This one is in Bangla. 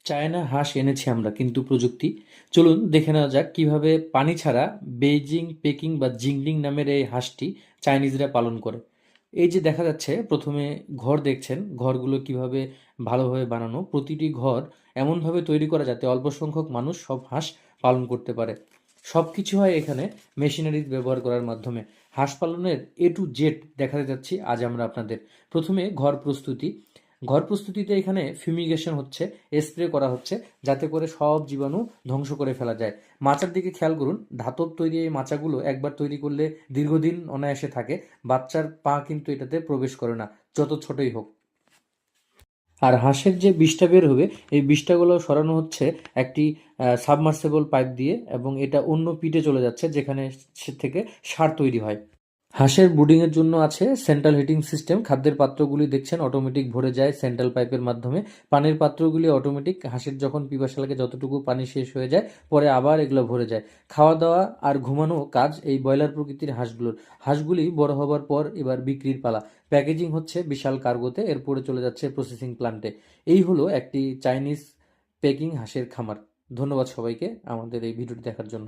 চায়না হাঁস এনেছি আমরা, কিন্তু প্রযুক্তি। চলুন দেখে নেওয়া যাক কিভাবে পানি ছাড়া বেইজিং পেকিং বা জিংলিং নামের এই হাঁসটি চাইনিজরা পালন করে। এই যে দেখা যাচ্ছে, প্রথমে ঘর দেখছেন, ঘরগুলো কিভাবে ভালোভাবে বানানো। প্রতিটি ঘর এমনভাবে তৈরি করা যাতে অল্প সংখ্যক মানুষ সব হাঁস পালন করতে পারে। সব কিছু হয় এখানে মেশিনারি ব্যবহার করার মাধ্যমে। হাঁস পালনের A to Z দেখাতে যাচ্ছি আজ আমরা আপনাদের। প্রথমে ঘর প্রস্তুতি। ঘর প্রস্তুতিতে এখানে ফিউমিগেশন হচ্ছে, স্প্রে করা হচ্ছে, যাতে করে সব জীবাণু ধ্বংস করে ফেলা যায়। মাচার দিকে খেয়াল করুন, ধাতব তৈরি এই মাচাগুলো একবার তৈরি করলে দীর্ঘদিন অনায়াসে থাকে। বাচ্চার পা কিন্তু এটাতে প্রবেশ করে না, যত ছোটই হোক। আর হাঁসের যে বিষটা বের হবে, এই বিষটাগুলো সরানো হচ্ছে একটি সাবমার্সেবল পাইপ দিয়ে, এবং এটা অন্য পিটে চলে যাচ্ছে যেখানে সে থেকে সার তৈরি হয়। হাঁসের ব্রুডিংয়ের জন্য আছে সেন্ট্রাল হিটিং সিস্টেম। খাদ্যের পাত্রগুলি দেখছেন অটোমেটিক ভরে যায় সেন্ট্রাল পাইপের মাধ্যমে। পানির পাত্রগুলি অটোমেটিক, হাঁসের যখন পিপাসা লাগে যতটুকু পানি শেষ হয়ে যায় পরে আবার এগুলো ভরে যায়। খাওয়া দাওয়া আর ঘুমানো কাজ এই ব্রয়লার প্রকৃতির হাঁসগুলোর। হাঁসগুলি বড় হবার পর এবার বিক্রির পালা। প্যাকেজিং হচ্ছে বিশাল কার্গোতে, এরপরে চলে যাচ্ছে প্রসেসিং প্ল্যান্টে। এই হলো একটি চাইনিজ পেকিং হাঁসের খামার। ধন্যবাদ সবাইকে আমাদের এই ভিডিওটি দেখার জন্য।